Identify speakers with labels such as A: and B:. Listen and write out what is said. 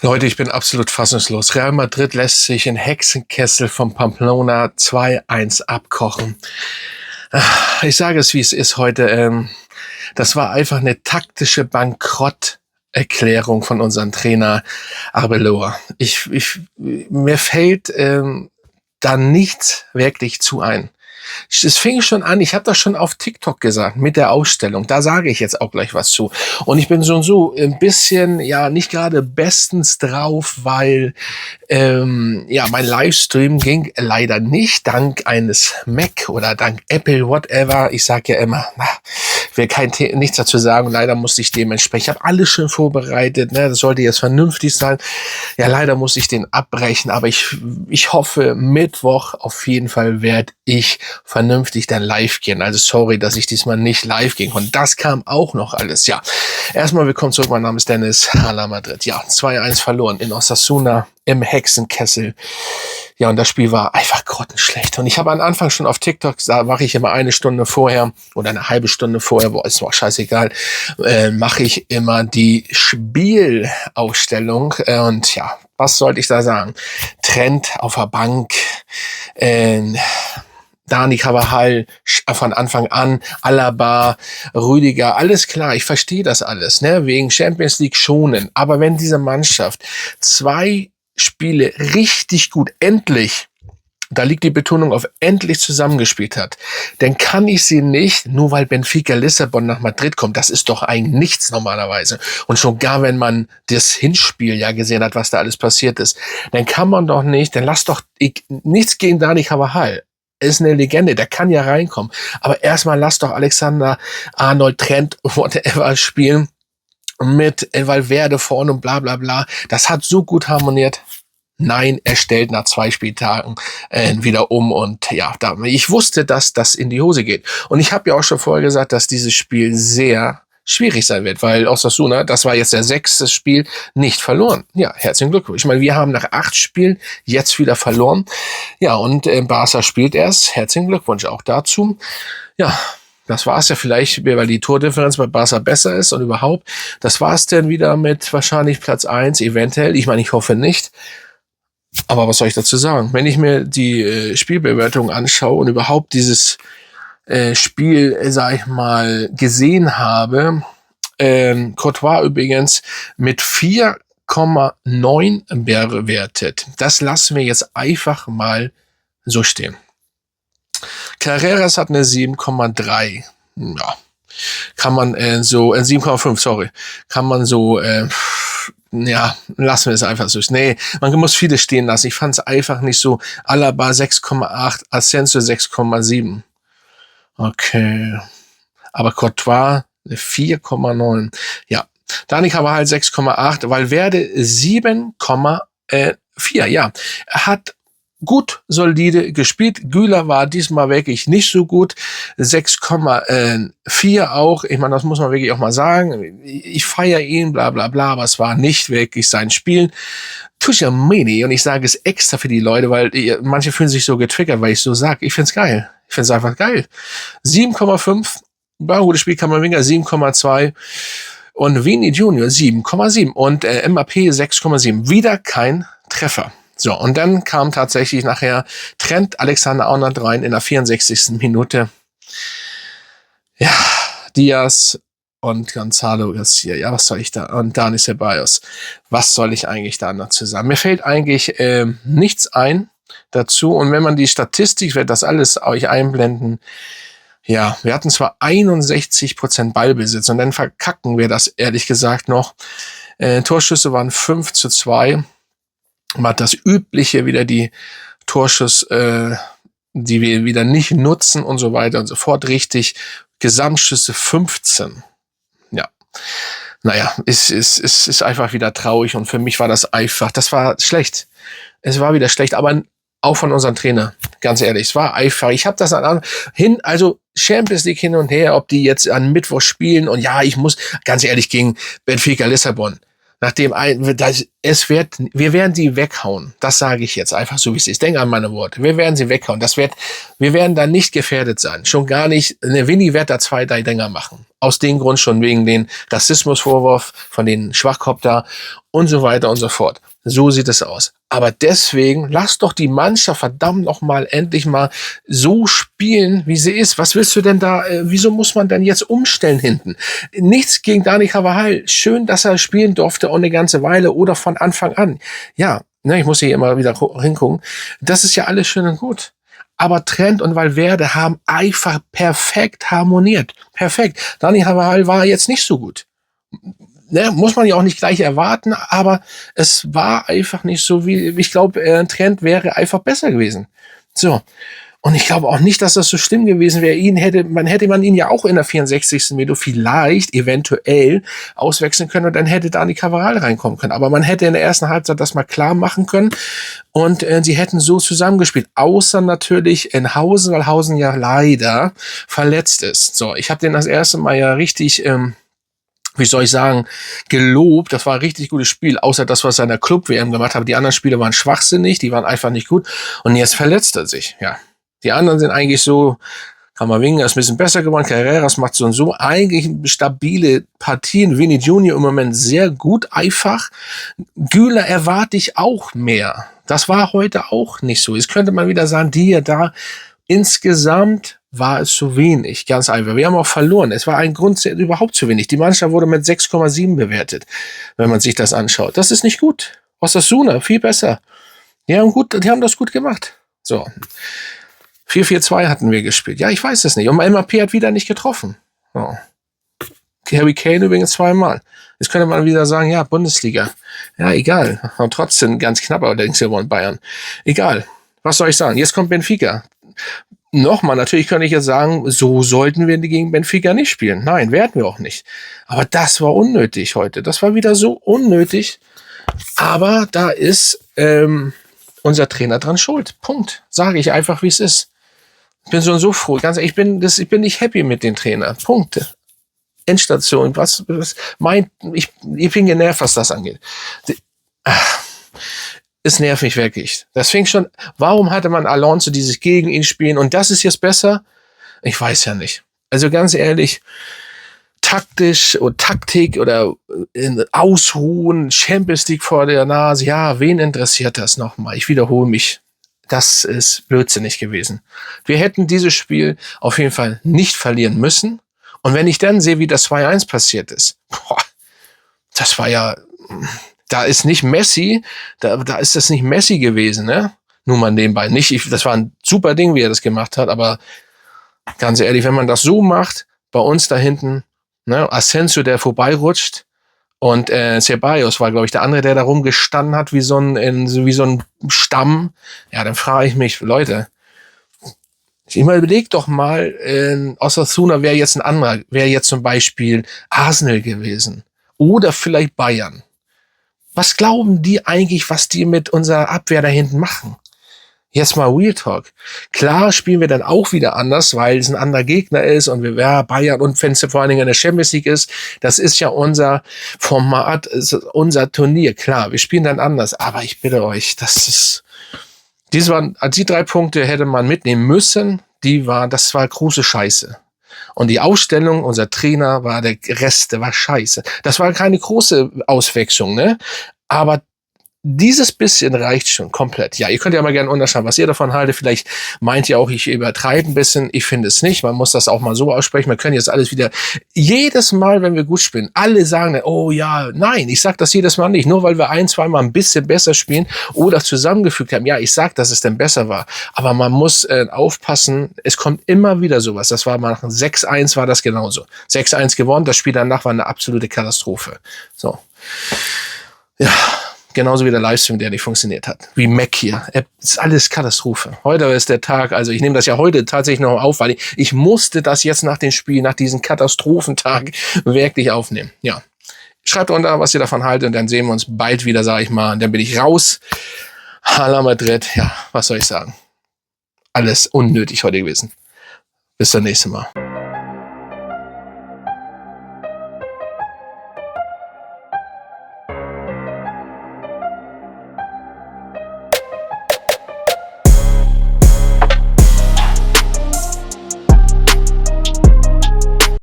A: Leute, ich bin absolut fassungslos. Real Madrid lässt sich in Hexenkessel von Pamplona 2-1 abkochen. Ich sage es, wie es ist heute. Das war einfach eine taktische Bankrotterklärung von unserem Trainer Arbeloa. Mir fällt da nichts wirklich zu ein. Es fing schon an, ich habe das schon auf TikTok gesagt, mit der Ausstellung. Da sage ich jetzt auch gleich was zu. Und ich bin so ein bisschen, ja, nicht gerade bestens drauf, weil, mein Livestream ging leider nicht, dank eines Mac oder dank Apple, whatever. Ich sage ja immer, will nichts dazu sagen. Leider musste ich dementsprechend, ich habe alles schön vorbereitet, ne? Das sollte jetzt vernünftig sein. Ja, leider muss ich den abbrechen, aber ich hoffe, Mittwoch auf jeden Fall werde ich vernünftig dann live gehen. Also sorry, dass ich diesmal nicht live ging. Und das kam auch noch alles. Ja, erstmal willkommen zurück. Mein Name ist Dennis, Hala Madrid. Ja, 2-1 verloren in Osasuna im Hexenkessel. Ja, und das Spiel war einfach grottenschlecht. Und ich habe am Anfang schon auf TikTok, da mache ich immer eine Stunde vorher oder eine halbe Stunde vorher, ist mir auch scheißegal, mache ich immer die Spielausstellung. Und ja, was sollte ich da sagen? Trent auf der Bank, Dani Carvajal von Anfang an, Alaba, Rüdiger, alles klar, ich verstehe das alles, ne, wegen Champions League schonen. Aber wenn diese Mannschaft 2 Spiele richtig gut, endlich, da liegt die Betonung auf endlich zusammengespielt hat, dann kann ich sie nicht, nur weil Benfica Lissabon nach Madrid kommt, das ist doch eigentlich nichts normalerweise. Und schon gar, wenn man das Hinspiel ja gesehen hat, was da alles passiert ist, dann kann man doch nicht, dann lass doch nichts gegen Dani Carvajal. Er ist eine Legende, der kann ja reinkommen. Aber erstmal lass doch Alexander Arnold, Trent, whatever spielen mit Valverde vorne und bla bla bla. Das hat so gut harmoniert. Nein, er stellt nach 2 Spieltagen wieder um und ja, ich wusste, dass das in die Hose geht. Und ich habe ja auch schon vorher gesagt, dass dieses Spiel sehr schwierig sein wird, weil Osasuna, das war jetzt der 6. Spiel, nicht verloren. Ja, herzlichen Glückwunsch. Ich meine, wir haben nach 8 Spielen jetzt wieder verloren. Ja, und Barca spielt erst. Herzlichen Glückwunsch auch dazu. Ja, das war's ja vielleicht, weil die Tordifferenz bei Barca besser ist und überhaupt. Das war's dann wieder mit wahrscheinlich Platz 1, eventuell. Ich meine, ich hoffe nicht. Aber was soll ich dazu sagen? Wenn ich mir die Spielbewertung anschaue und überhaupt dieses Spiel, sag ich mal, gesehen habe, Courtois übrigens mit 4,9 bewertet. Das lassen wir jetzt einfach mal so stehen. Carreras hat eine 7,3. Ja, kann man 7,5, sorry. Kann man so, ja, lassen wir es einfach so. Nee, man muss vieles stehen lassen. Ich fand es einfach nicht so. Alaba 6,8, Asensio 6,7. Okay. Aber Courtois 4,9. Ja. Dani Carvajal 6,8, Valverde 7,4. Ja. Er hat gut solide gespielt. Güler war diesmal wirklich nicht so gut. 6,4 auch. Ich meine, das muss man wirklich auch mal sagen. Ich feiere ihn, bla bla bla, aber es war nicht wirklich sein Spiel. Tchouaméni, und ich sage es extra für die Leute, weil manche fühlen sich so getriggert, weil ich so sage. Ich find's geil. Ich find's einfach geil. 7,5. War ein gutes Spiel, Camavinga 7,2. Und Vini Junior 7,7. Und Mbappé 6,7. Wieder kein Treffer. So, und dann kam tatsächlich nachher Trent Alexander-Arnold rein in der 64. Minute. Ja, Diaz und Gonzalo Garcia. Ja, was soll ich da? Und Dani Ceballos. Was soll ich eigentlich da noch zusammen? Mir fällt eigentlich nichts ein dazu. Und wenn man die Statistik, ich werde das alles euch einblenden. Ja, wir hatten zwar 61% Ballbesitz und dann verkacken wir das ehrlich gesagt noch. Torschüsse waren 5:2. Man hat das Übliche, wieder die Torschuss, die wir wieder nicht nutzen und so weiter und so fort. Richtig, Gesamtschüsse 15. Ja, naja, es ist einfach wieder traurig und für mich war das war schlecht. Es war wieder schlecht, aber auch von unserem Trainer, ganz ehrlich, es war einfach. Ich habe das also Champions League hin und her, ob die jetzt an Mittwoch spielen und ja, ich muss, ganz ehrlich, gegen Benfica Lissabon. wir werden die weghauen. Das sage ich jetzt einfach so, wie es ist. Denk an meine Worte. Wir werden sie weghauen. Wir werden da nicht gefährdet sein. Schon gar nicht. Winnie wird da 2, 3 Dinger machen. Aus dem Grund schon wegen den Rassismusvorwurf von den Schwachkopf da und so weiter und so fort. So sieht es aus. Aber deswegen, lass doch die Mannschaft verdammt noch mal endlich mal so spielen, wie sie ist. Was willst du denn da, wieso muss man denn jetzt umstellen hinten? Nichts gegen Dani Carvajal. Schön, dass er spielen durfte und eine ganze Weile oder von Anfang an. Ja, ne, ich muss hier immer wieder hingucken. Das ist ja alles schön und gut. Aber Trent und Valverde haben einfach perfekt harmoniert. Perfekt. Dani Carvajal war jetzt nicht so gut. Ne, muss man ja auch nicht gleich erwarten, aber es war einfach nicht so, wie ich glaube, Trent wäre einfach besser gewesen. So. Und ich glaube auch nicht, dass das so schlimm gewesen wäre. Man hätte ihn ja auch in der 64. Minute vielleicht eventuell auswechseln können und dann hätte Dani Carvajal reinkommen können. Aber man hätte in der ersten Halbzeit das mal klar machen können und sie hätten so zusammengespielt. Außer natürlich in Hausen, weil Hausen ja leider verletzt ist. So, ich habe den das erste Mal ja richtig wie soll ich sagen, gelobt. Das war ein richtig gutes Spiel, außer das, was er in der Club-WM gemacht hat. Die anderen Spiele waren schwachsinnig, die waren einfach nicht gut. Und jetzt verletzt er sich, ja. Die anderen sind eigentlich so, Camavinga ist ein bisschen besser geworden, Carreras macht so und so. Eigentlich stabile Partien. Vinny Junior im Moment sehr gut, einfach. Güler erwarte ich auch mehr. Das war heute auch nicht so. Jetzt könnte man wieder sagen, da insgesamt war es zu wenig, ganz einfach. Wir haben auch verloren. Es war ein Grund überhaupt zu wenig. Die Mannschaft wurde mit 6,7 bewertet, wenn man sich das anschaut. Das ist nicht gut. Osasuna, viel besser. Die haben das gut gemacht. So. 4-4-2 hatten wir gespielt. Ja, ich weiß es nicht. Und MAP hat wieder nicht getroffen. So. Harry Kane übrigens 2-mal. Jetzt könnte man wieder sagen, ja, Bundesliga. Ja, egal. Und trotzdem ganz knapp, aber denkst du, Bayern. Egal. Was soll ich sagen? Jetzt kommt Benfica. Nochmal, natürlich könnte ich jetzt sagen, so sollten wir gegen Benfica nicht spielen. Nein, werden wir auch nicht. Aber das war unnötig heute. Das war wieder so unnötig. Aber da ist unser Trainer dran schuld. Punkt. Sage ich einfach, wie es ist. Ich bin so froh. Ganz ehrlich, ich bin nicht happy mit dem Trainer. Punkte. Endstation. Ich bin genervt, was das angeht. Es nervt mich wirklich. Das fing schon, warum hatte man Alonso dieses gegen ihn spielen und das ist jetzt besser? Ich weiß ja nicht. Also ganz ehrlich, taktisch oder Taktik oder Ausruhen, Champions League vor der Nase, ja, wen interessiert das nochmal? Ich wiederhole mich. Das ist blödsinnig gewesen. Wir hätten dieses Spiel auf jeden Fall nicht verlieren müssen. Und wenn ich dann sehe, wie das 2-1 passiert ist, das war ja, da ist nicht Messi, da ist das nicht Messi gewesen, ne? Nur mal nebenbei. Das war ein super Ding, wie er das gemacht hat, aber ganz ehrlich, wenn man das so macht, bei uns da hinten, ne, Asensio, der vorbeirutscht, und Ceballos war, glaube ich, der andere, der da rumgestanden hat, wie so ein Stamm. Ja, dann frage ich mich, Leute, ich überleg doch mal, Osasuna wäre jetzt zum Beispiel Arsenal gewesen. Oder vielleicht Bayern. Was glauben die eigentlich, was die mit unserer Abwehr da hinten machen? Jetzt mal Real Talk. Klar spielen wir dann auch wieder anders, weil es ein anderer Gegner ist und Bayern und wenn es vor allen Dingen in der Champions League ist, das ist ja unser Format, unser Turnier. Klar, wir spielen dann anders, aber ich bitte euch, die 3 Punkte hätte man mitnehmen müssen, das war große Scheiße. Und die Ausstellung, unser Trainer der Rest, der war scheiße. Das war keine große Auswechslung, ne? Aber dieses bisschen reicht schon komplett. Ja, ihr könnt ja mal gerne unterschauen, was ihr davon haltet. Vielleicht meint ihr auch, ich übertreibe ein bisschen. Ich finde es nicht. Man muss das auch mal so aussprechen. Wir können jetzt alles wieder, jedes Mal, wenn wir gut spielen, alle sagen dann, oh ja, nein, ich sag das jedes Mal nicht. Nur weil wir 1-2 Mal ein bisschen besser spielen oder zusammengefügt haben. Ja, ich sag, dass es denn besser war. Aber man muss aufpassen. Es kommt immer wieder sowas. Das war mal nach 6-1 war das genauso. 6-1 gewonnen. Das Spiel danach war eine absolute Katastrophe. So. Ja. Genauso wie der Livestream, der nicht funktioniert hat. Wie Mac hier. Ist alles Katastrophe. Heute ist der Tag, also ich nehme das ja heute tatsächlich noch auf, weil ich musste das jetzt nach dem Spiel, nach diesem Katastrophentag wirklich aufnehmen. Ja. Schreibt unter, was ihr davon haltet und dann sehen wir uns bald wieder, sage ich mal. Und dann bin ich raus. Hala Madrid. Ja, was soll ich sagen? Alles unnötig heute gewesen. Bis zum nächsten Mal.